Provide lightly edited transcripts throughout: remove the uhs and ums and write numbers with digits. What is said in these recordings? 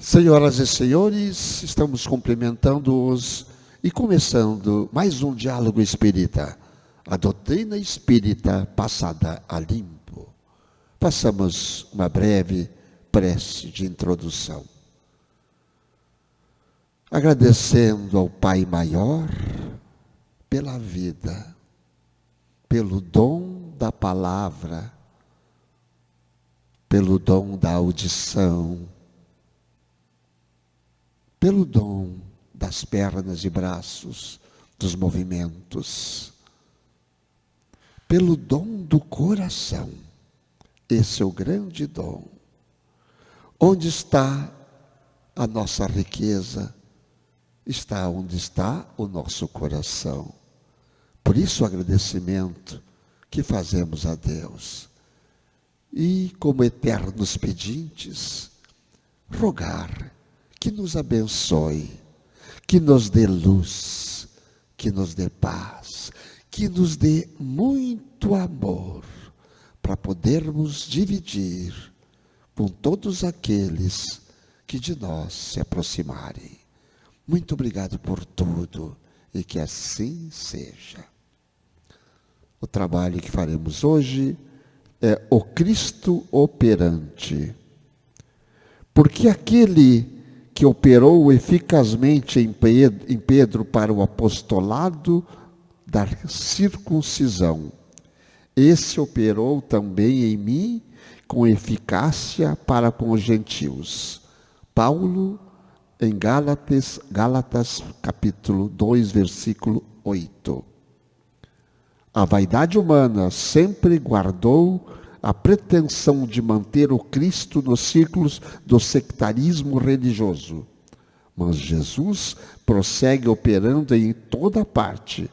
Senhoras e senhores, estamos cumprimentando-os e começando mais um diálogo espírita, a doutrina espírita passada a limpo. Passamos uma breve prece de introdução. Agradecendo ao Pai Maior pela vida, pelo dom da palavra, pelo dom da audição, pelo dom das pernas e braços, dos movimentos, pelo dom do coração. Esse é o grande dom. Onde está a nossa riqueza? Está onde está o nosso coração. Por isso o agradecimento que fazemos a Deus. E como eternos pedintes, rogar que nos abençoe, que nos dê luz, que nos dê paz, que nos dê muito amor, para podermos dividir com todos aqueles que de nós se aproximarem. Muito obrigado por tudo e que assim seja. O trabalho que faremos hoje é o Cristo operante. Porque aquele que operou eficazmente em Pedro para o apostolado da circuncisão, esse operou também em mim com eficácia para com os gentios. Paulo, em Gálatas capítulo 2, versículo 8. A vaidade humana sempre guardou a pretensão de manter o Cristo nos círculos do sectarismo religioso. Mas Jesus prossegue operando em toda parte,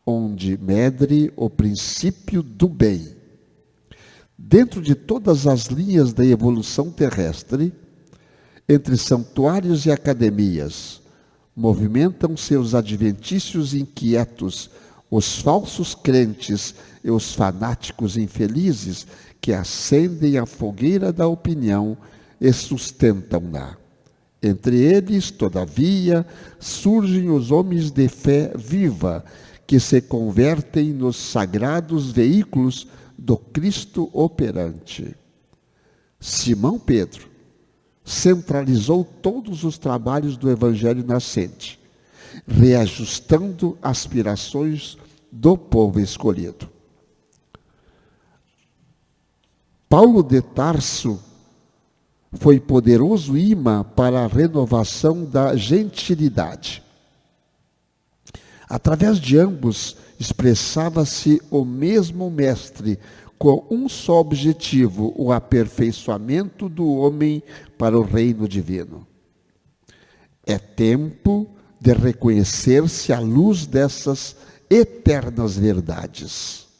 onde medre o princípio do bem. Dentro de todas as linhas da evolução terrestre, entre santuários e academias, movimentam seus adventícios inquietos os falsos crentes e os fanáticos infelizes que acendem a fogueira da opinião e sustentam-na. Entre eles, todavia, surgem os homens de fé viva, que se convertem nos sagrados veículos do Cristo operante. Simão Pedro centralizou todos os trabalhos do Evangelho nascente, reajustando aspirações do povo escolhido. Paulo de Tarso foi poderoso imã para a renovação da gentilidade. Através de ambos, expressava-se o mesmo mestre, com um só objetivo, o aperfeiçoamento do homem para o reino divino. É tempo de reconhecer-se à luz dessas eternas verdades.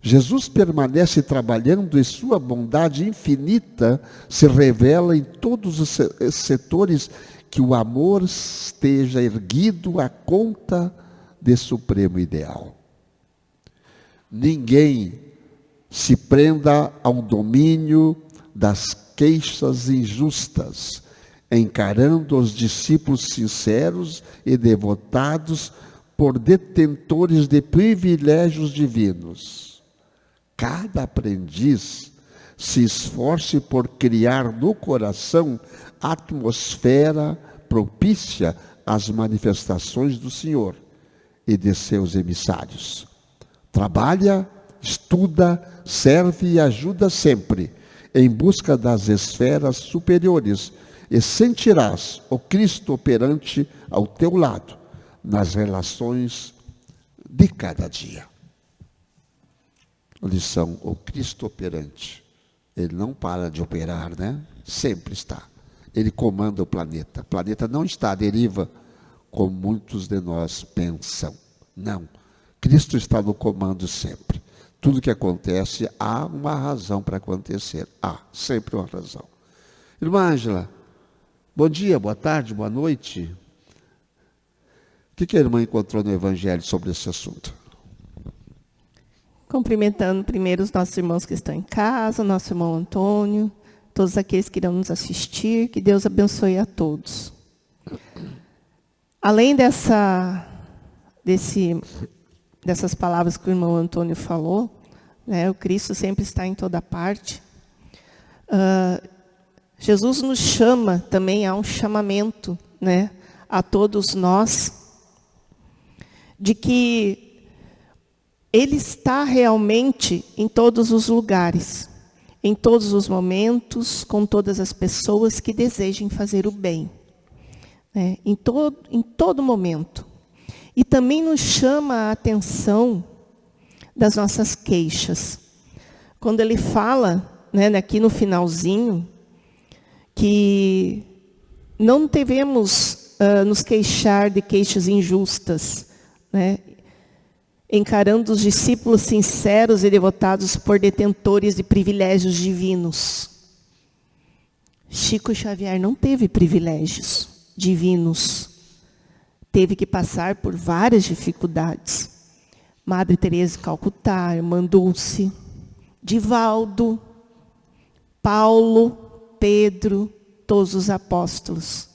Jesus permanece trabalhando e sua bondade infinita se revela em todos os setores que o amor esteja erguido à conta de supremo ideal. Ninguém se prenda ao domínio das queixas injustas, encarando os discípulos sinceros e devotados por detentores de privilégios divinos. Cada aprendiz se esforce por criar no coração atmosfera propícia às manifestações do Senhor e de seus emissários. Trabalha, estuda, serve e ajuda sempre, em busca das esferas superiores, e sentirás o Cristo operante ao teu lado, nas relações de cada dia. Lição, o Cristo operante. Ele não para de operar, né? Sempre está. Ele comanda o planeta. O planeta não está à deriva, como muitos de nós pensam. Não. Cristo está no comando sempre. Tudo que acontece, há uma razão para acontecer. Há sempre uma razão. Irmã Ângela, bom dia, boa tarde, boa noite. O que a irmã encontrou no Evangelho sobre esse assunto? Cumprimentando primeiro os nossos irmãos que estão em casa, nosso irmão Antônio, todos aqueles que irão nos assistir. Que Deus abençoe a todos. Além dessas palavras que o irmão Antônio falou, né, o Cristo sempre está em toda parte. Jesus nos chama também, há um chamamento, né, a todos nós, de que Ele está realmente em todos os lugares, em todos os momentos, com todas as pessoas que desejem fazer o bem, né, em todo momento. E também nos chama a atenção das nossas queixas. Quando Ele fala, né, aqui no finalzinho, que não devemos nos queixar de queixas injustas, né, encarando os discípulos sinceros e devotados por detentores de privilégios divinos. Chico Xavier não teve privilégios divinos. Teve que passar por várias dificuldades. Madre Teresa de Calcutá, Irmã Dulce, Divaldo, Paulo, Pedro, todos os apóstolos.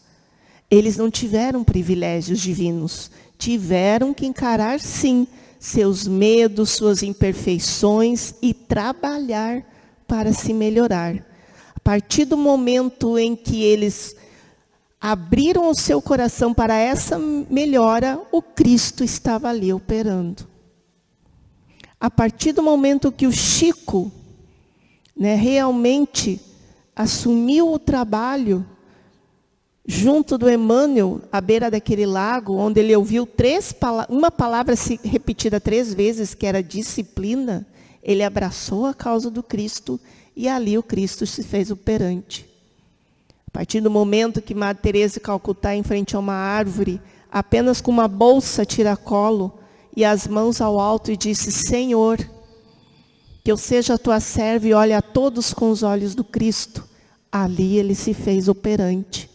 Eles não tiveram privilégios divinos. Tiveram que encarar, sim, seus medos, suas imperfeições e trabalhar para se melhorar. A partir do momento em que eles abriram o seu coração para essa melhora, o Cristo estava ali operando. A partir do momento que o Chico, né, realmente assumiu o trabalho, junto do Emmanuel, à beira daquele lago, onde ele ouviu uma palavra repetida 3 vezes, que era disciplina, ele abraçou a causa do Cristo, e ali o Cristo se fez operante. A partir do momento que Madre Teresa de Calcutá, em frente a uma árvore, apenas com uma bolsa tiracolo, e as mãos ao alto, e disse: Senhor, que eu seja a tua serva e olhe a todos com os olhos do Cristo. Ali ele se fez operante.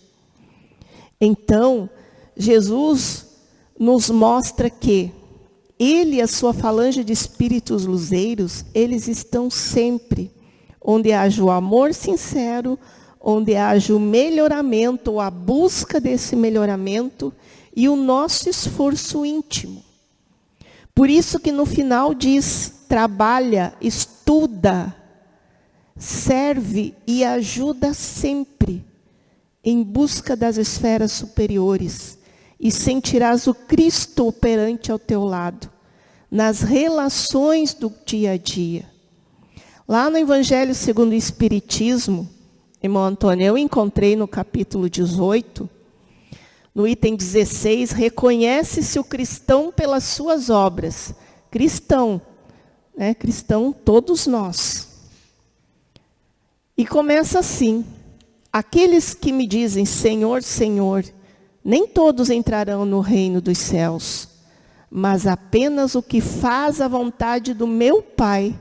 Então, Jesus nos mostra que Ele e a sua falange de espíritos luzeiros, eles estão sempre onde haja o amor sincero, onde haja o melhoramento, ou a busca desse melhoramento, e o nosso esforço íntimo. Por isso que no final diz: trabalha, estuda, serve e ajuda sempre, em busca das esferas superiores, e sentirás o Cristo operante ao teu lado, nas relações do dia a dia. Lá no Evangelho segundo o Espiritismo, irmão Antônio, eu encontrei no capítulo 18, no item 16, reconhece-se o cristão pelas suas obras. Cristão, né? Cristão todos nós. E começa assim: aqueles que me dizem Senhor, Senhor, nem todos entrarão no reino dos céus, mas apenas o que faz a vontade do meu Pai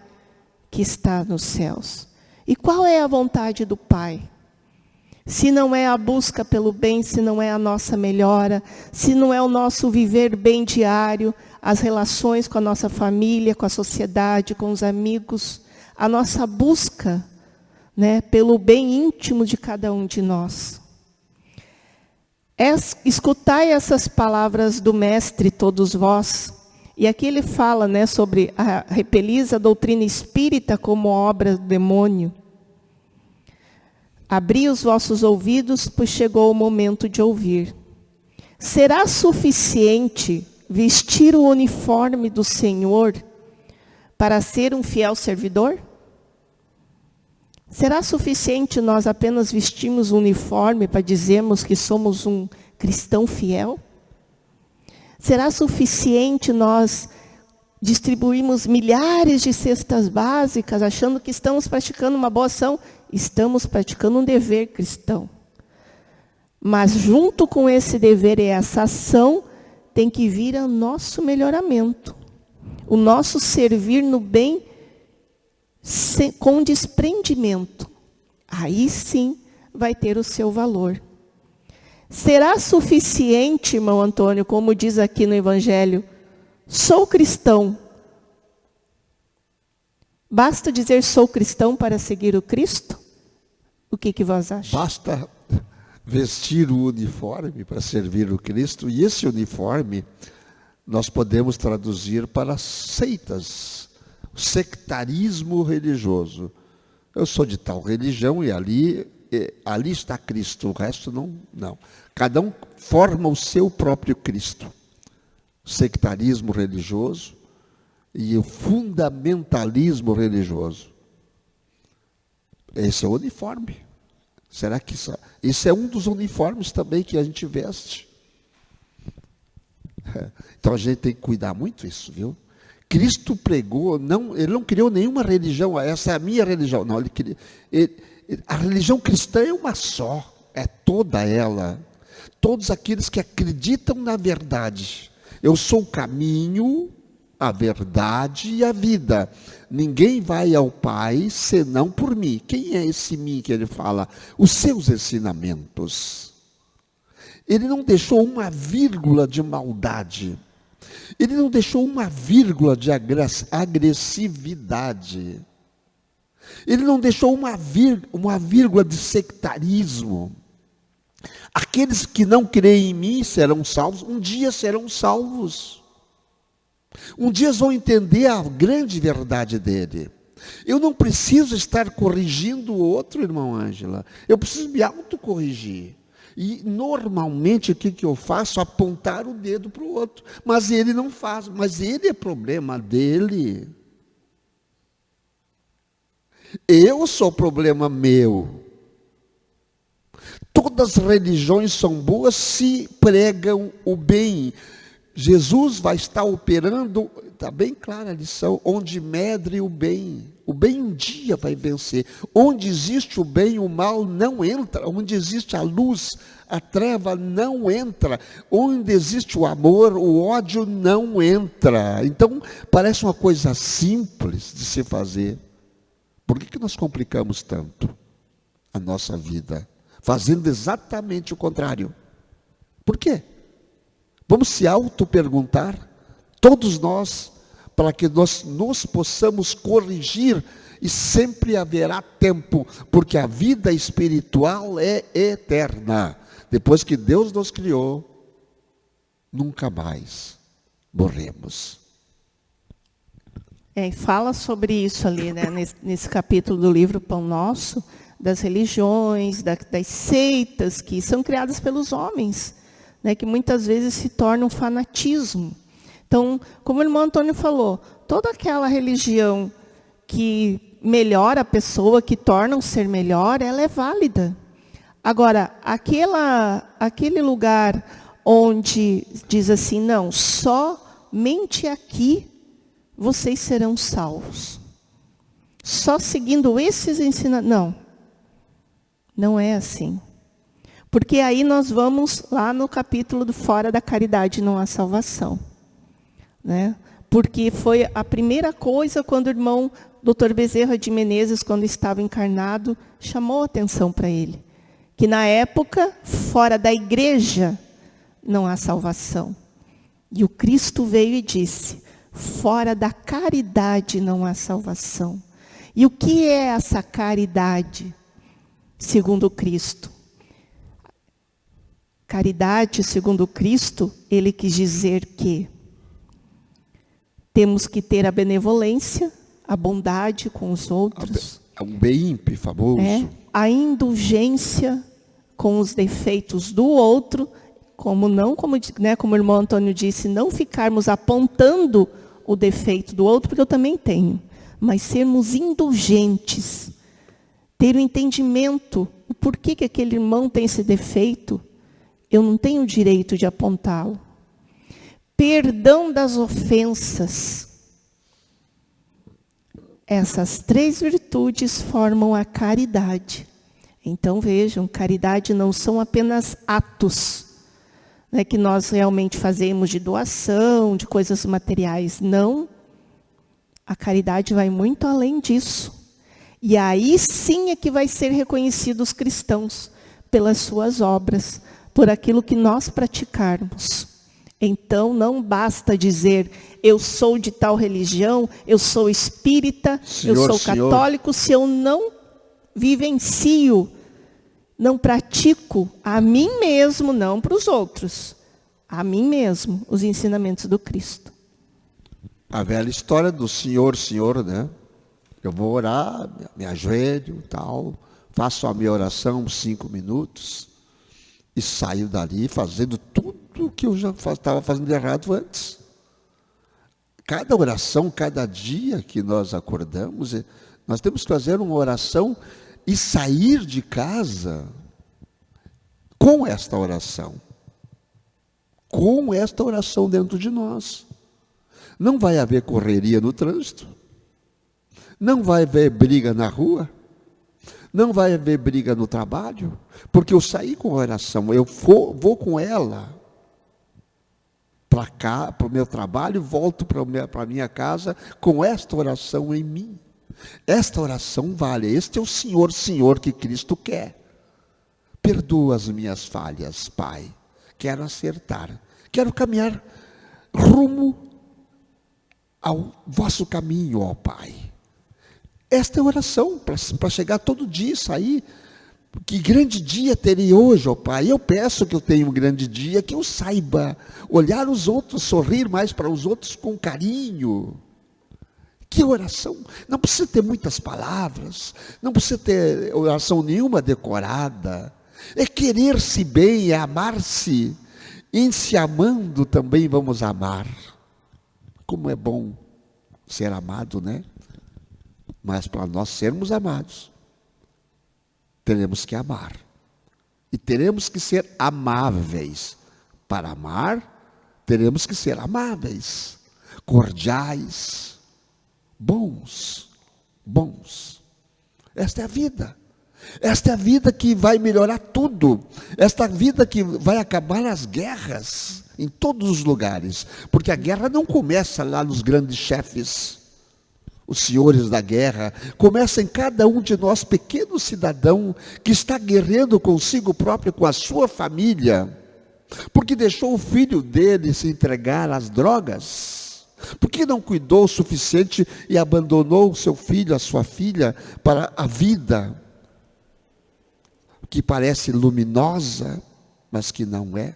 que está nos céus. E qual é a vontade do Pai? Se não é a busca pelo bem, se não é a nossa melhora, se não é o nosso viver bem diário, as relações com a nossa família, com a sociedade, com os amigos, a nossa busca, né, pelo bem íntimo de cada um de nós. Escutai essas palavras do Mestre, todos vós. E aqui ele fala, né, sobre repelis a doutrina espírita como obra do demônio. Abri os vossos ouvidos, pois chegou o momento de ouvir. Será suficiente vestir o uniforme do Senhor para ser um fiel servidor? Será suficiente nós apenas vestirmos um uniforme para dizermos que somos um cristão fiel? Será suficiente nós distribuirmos milhares de cestas básicas, achando que estamos praticando uma boa ação? Estamos praticando um dever cristão. Mas junto com esse dever e essa ação, tem que vir o nosso melhoramento. O nosso servir no bem com desprendimento. Aí sim vai ter o seu valor. Será suficiente, irmão Antônio, como diz aqui no Evangelho, sou cristão. Basta dizer sou cristão para seguir o Cristo? O que vós acham? Basta vestir o uniforme para servir o Cristo, e esse uniforme nós podemos traduzir para seitas, sectarismo religioso. Eu sou de tal religião e ali está Cristo, o resto não. Cada um forma o seu próprio Cristo. Sectarismo religioso e o fundamentalismo religioso. Esse é o uniforme. Será que isso é um dos uniformes também que a gente veste? Então a gente tem que cuidar muito disso, viu? Cristo pregou, ele não criou nenhuma religião, essa é a minha religião. Não, a religião cristã é uma só, é toda ela. Todos aqueles que acreditam na verdade. Eu sou o caminho, a verdade e a vida. Ninguém vai ao Pai senão por mim. Quem é esse mim que ele fala? Os seus ensinamentos. Ele não deixou uma vírgula de maldade. Ele não deixou uma vírgula de agressividade. Ele não deixou uma vírgula de sectarismo. Aqueles que não creem em mim serão salvos, um dia serão salvos. Um dia vão entender a grande verdade dele. Eu não preciso estar corrigindo o outro, irmão Ângela. Eu preciso me autocorrigir. E normalmente o que eu faço? Apontar o dedo para o outro. Mas ele não faz. Mas ele é problema dele. Eu sou problema meu. Todas as religiões são boas se pregam o bem. Jesus vai estar operando, está bem clara a lição, onde medre o bem. O bem um dia vai vencer. Onde existe o bem, o mal não entra. Onde existe a luz, a treva não entra. Onde existe o amor, o ódio não entra. Então, parece uma coisa simples de se fazer. Por que nós complicamos tanto a nossa vida? Fazendo exatamente o contrário. Por quê? Vamos se auto-perguntar, todos nós, para que nós nos possamos corrigir, e sempre haverá tempo, porque a vida espiritual é eterna. Depois que Deus nos criou, nunca mais morremos. Fala sobre isso ali, né? nesse capítulo do livro Pão Nosso, das religiões, das seitas que são criadas pelos homens, né, que muitas vezes se torna um fanatismo. Então, como o irmão Antônio falou, toda aquela religião que melhora a pessoa, que torna um ser melhor, ela é válida. Agora, aquele lugar onde diz assim, não, somente aqui vocês serão salvos. Só seguindo esses ensinamentos. Não é assim. Porque aí nós vamos lá no capítulo do fora da caridade não há salvação. Né? Porque foi a primeira coisa quando o irmão Dr. Bezerra de Menezes, quando estava encarnado, chamou a atenção para ele. Que na época, fora da igreja, não há salvação. E o Cristo veio e disse, fora da caridade não há salvação. E o que é essa caridade, segundo Cristo? Caridade, segundo Cristo, ele quis dizer que temos que ter a benevolência, a bondade com os outros. Um bem famoso. A indulgência com os defeitos do outro, como o irmão Antônio disse, não ficarmos apontando o defeito do outro, porque eu também tenho, mas sermos indulgentes, ter o entendimento, o porquê que aquele irmão tem esse defeito, eu não tenho o direito de apontá-lo. Perdão das ofensas. Essas 3 virtudes formam a caridade. Então vejam, caridade não são apenas atos, né, que nós realmente fazemos de doação, de coisas materiais. Não. A caridade vai muito além disso. E aí sim é que vai ser reconhecido os cristãos pelas suas obras, por aquilo que nós praticarmos. Então, não basta dizer, eu sou de tal religião, eu sou espírita, eu sou católico, se eu não vivencio não pratico a mim mesmo, não para os outros, a mim mesmo, os ensinamentos do Cristo. A velha história do Senhor, né? Eu vou orar, me ajoelho, tal, faço a minha oração 5 minutos e saio dali fazendo tudo que eu já estava fazendo de errado antes. Cada oração, cada dia que nós acordamos, nós temos que fazer uma oração e sair de casa com esta oração. Com esta oração dentro de nós. Não vai haver correria no trânsito. Não vai haver briga na rua. Não vai haver briga no trabalho. Porque eu saí com a oração. Eu vou com ela para cá, para o meu trabalho, volto para a minha casa com esta oração em mim. Esta oração vale. Este é o Senhor que Cristo quer. Perdoa as minhas falhas, Pai. Quero acertar. Quero caminhar rumo ao vosso caminho, ó Pai. Esta é a oração para chegar todo dia e sair. Que grande dia terei hoje, ó Pai. Eu peço que eu tenha um grande dia, que eu saiba olhar os outros, sorrir mais para os outros com carinho. Que oração? Não precisa ter muitas palavras, não precisa ter oração nenhuma decorada. É querer-se bem, é amar-se. Em se amando também vamos amar. Como é bom ser amado, né? Mas para nós sermos amados, teremos que amar. E teremos que ser amáveis. Para amar, teremos que ser amáveis, cordiais, bons. Esta é a vida. Esta é a vida que vai melhorar tudo. Esta é a vida que vai acabar as guerras em todos os lugares. Porque a guerra não começa lá nos grandes chefes, os senhores da guerra. Começa em cada um de nós, pequeno cidadão, que está guerreando consigo próprio, com a sua família. Porque deixou o filho dele se entregar às drogas. Porque não cuidou o suficiente e abandonou o seu filho, a sua filha, para a vida que parece luminosa, mas que não é.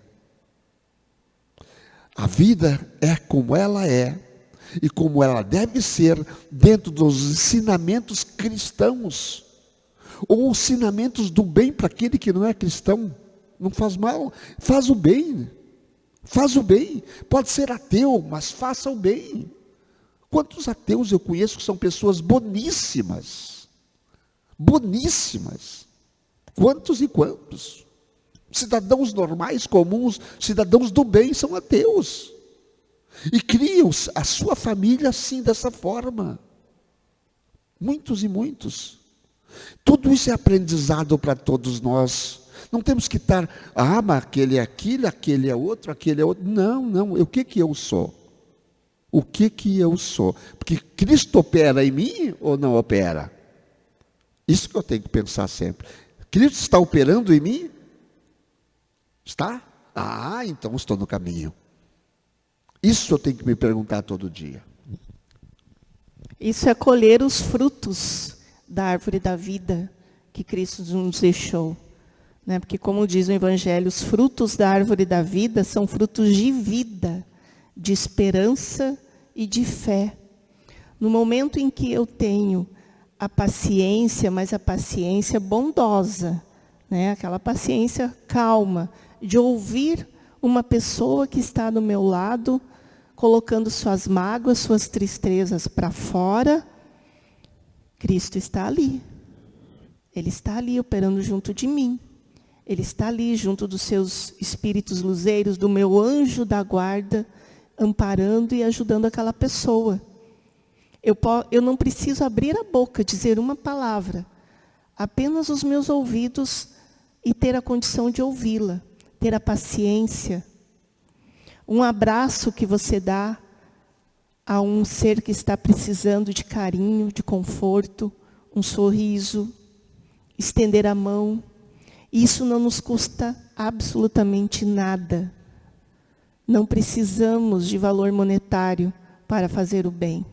A vida é como ela é, e como ela deve ser, dentro dos ensinamentos cristãos, ou ensinamentos do bem para aquele que não é cristão. Não faz mal, faz o bem. Faz o bem. Pode ser ateu, mas faça o bem. Quantos ateus eu conheço que são pessoas boníssimas? Boníssimas. Quantos e quantos? Cidadãos normais, comuns, cidadãos do bem, são ateus. E criam a sua família assim, dessa forma. Muitos e muitos. Tudo isso é aprendizado para todos nós. Não temos que estar, mas aquele é aquilo, aquele é outro, aquele é outro. Não, o que eu sou? O que eu sou? Porque Cristo opera em mim ou não opera? Isso que eu tenho que pensar sempre. Cristo está operando em mim? Está? Então estou no caminho. Isso eu tenho que me perguntar todo dia. Isso é colher os frutos da árvore da vida que Cristo nos deixou. Né? Porque, como diz o Evangelho, os frutos da árvore da vida são frutos de vida, de esperança e de fé. No momento em que eu tenho a paciência, mas a paciência bondosa, né? Aquela paciência calma, de ouvir uma pessoa que está do meu lado, colocando suas mágoas, suas tristezas para fora, Cristo está ali. Ele está ali operando junto de mim. Ele está ali junto dos seus espíritos luzeiros, do meu anjo da guarda, amparando e ajudando aquela pessoa. Eu não preciso abrir a boca, dizer uma palavra. Apenas os meus ouvidos e ter a condição de ouvi-la. Ter a paciência. Um abraço que você dá a um ser que está precisando de carinho, de conforto. Um sorriso. Estender a mão. Isso não nos custa absolutamente nada. Não precisamos de valor monetário para fazer o bem.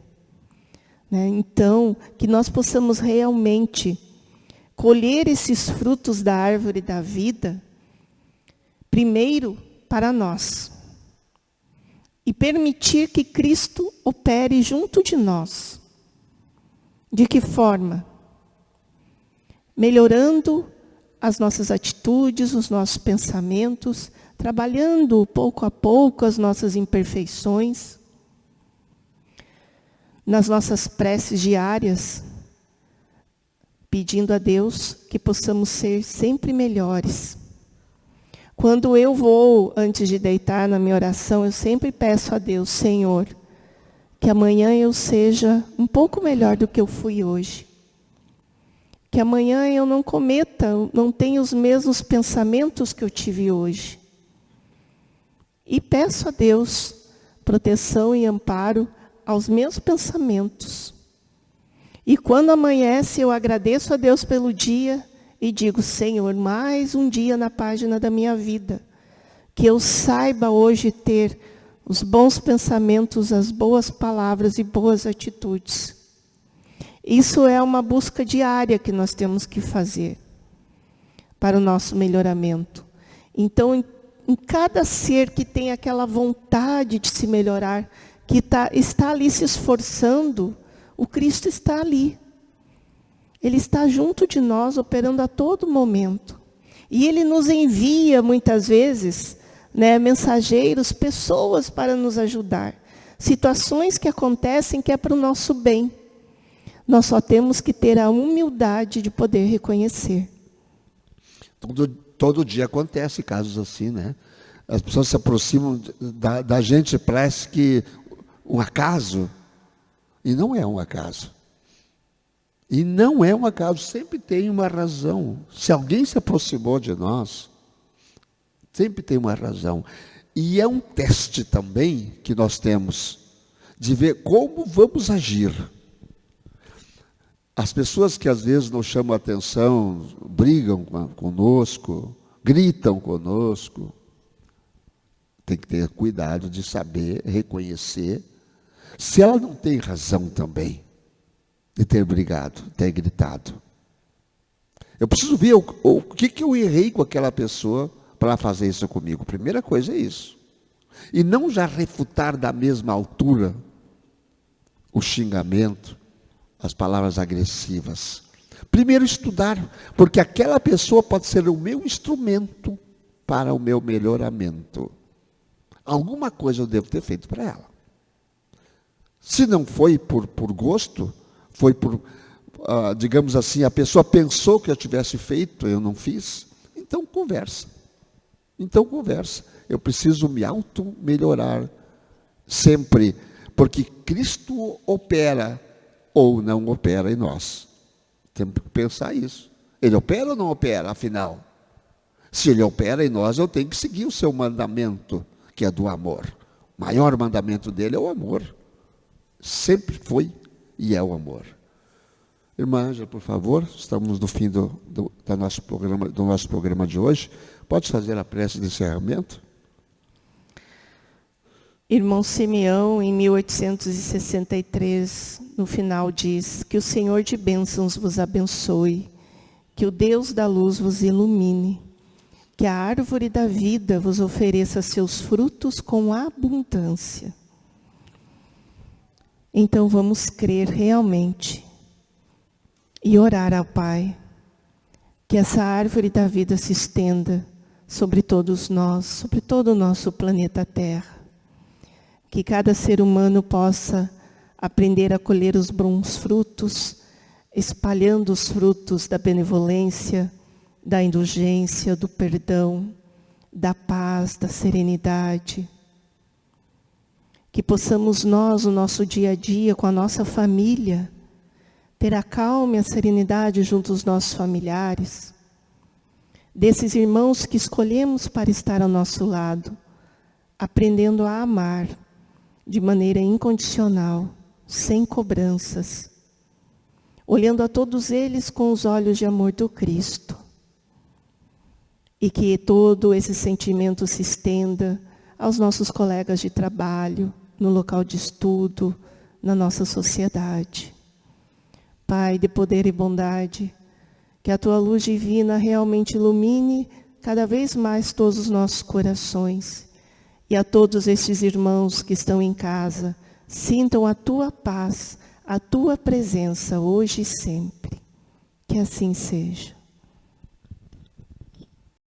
Né? Então, que nós possamos realmente colher esses frutos da árvore da vida, primeiro para nós, e permitir que Cristo opere junto de nós. De que forma? Melhorando as nossas atitudes, os nossos pensamentos, trabalhando pouco a pouco as nossas imperfeições, nas nossas preces diárias, pedindo a Deus que possamos ser sempre melhores. Quando eu vou, antes de deitar na minha oração, eu sempre peço a Deus, Senhor, que amanhã eu seja um pouco melhor do que eu fui hoje. Que amanhã eu não cometa, não tenha os mesmos pensamentos que eu tive hoje. E peço a Deus proteção e amparo aos meus pensamentos. E quando amanhece, eu agradeço a Deus pelo dia e digo, Senhor, mais um dia na página da minha vida. Que eu saiba hoje ter os bons pensamentos, as boas palavras e boas atitudes. Isso é uma busca diária que nós temos que fazer para o nosso melhoramento. Então, em cada ser que tem aquela vontade de se melhorar, que está ali se esforçando, o Cristo está ali. Ele está junto de nós, operando a todo momento. E Ele nos envia, muitas vezes, mensageiros, pessoas para nos ajudar. Situações que acontecem que é para o nosso bem. Nós só temos que ter a humildade de poder reconhecer. Todo dia acontece casos assim, né? As pessoas se aproximam da gente, parece que um acaso, e não é um acaso. E não é um acaso, sempre tem uma razão. Se alguém se aproximou de nós, sempre tem uma razão. E é um teste também que nós temos, de ver como vamos agir. As pessoas que às vezes não chamam atenção, brigam conosco, gritam conosco, tem que ter cuidado de saber reconhecer se ela não tem razão também de ter brigado, ter gritado. Eu preciso ver o que eu errei com aquela pessoa para fazer isso comigo. Primeira coisa é isso. E não já refutar da mesma altura o xingamento, as palavras agressivas. Primeiro estudar, porque aquela pessoa pode ser o meu instrumento para o meu melhoramento. Alguma coisa eu devo ter feito para ela. Se não foi por gosto, foi por, digamos assim, a pessoa pensou que eu tivesse feito, eu não fiz, então conversa. Eu preciso me auto-melhorar sempre, porque Cristo opera ou não opera em nós. Temos que pensar isso. Ele opera ou não opera, afinal? Se ele opera em nós, eu tenho que seguir o seu mandamento, que é do amor. O maior mandamento dele é o amor. Sempre foi e é o amor. Irmã Ângela, por favor, estamos no fim do nosso programa de hoje. Pode fazer a prece de encerramento? Irmão Simeão, em 1863, no final diz, que o Senhor de bênçãos vos abençoe, que o Deus da luz vos ilumine, que a árvore da vida vos ofereça seus frutos com abundância. Então vamos crer realmente e orar ao Pai, que essa árvore da vida se estenda sobre todos nós, sobre todo o nosso planeta Terra. Que cada ser humano possa aprender a colher os bons frutos, espalhando os frutos da benevolência, da indulgência, do perdão, da paz, da serenidade. Que possamos nós, no nosso dia a dia, com a nossa família, ter a calma e a serenidade junto aos nossos familiares, desses irmãos que escolhemos para estar ao nosso lado, aprendendo a amar de maneira incondicional, sem cobranças, olhando a todos eles com os olhos de amor do Cristo. E que todo esse sentimento se estenda aos nossos colegas de trabalho, no local de estudo, na nossa sociedade. Pai de poder e bondade, Que a tua luz divina realmente ilumine cada vez mais todos os nossos corações. E a todos estes irmãos que estão em casa, sintam a tua paz, a tua presença hoje e sempre. Que assim seja.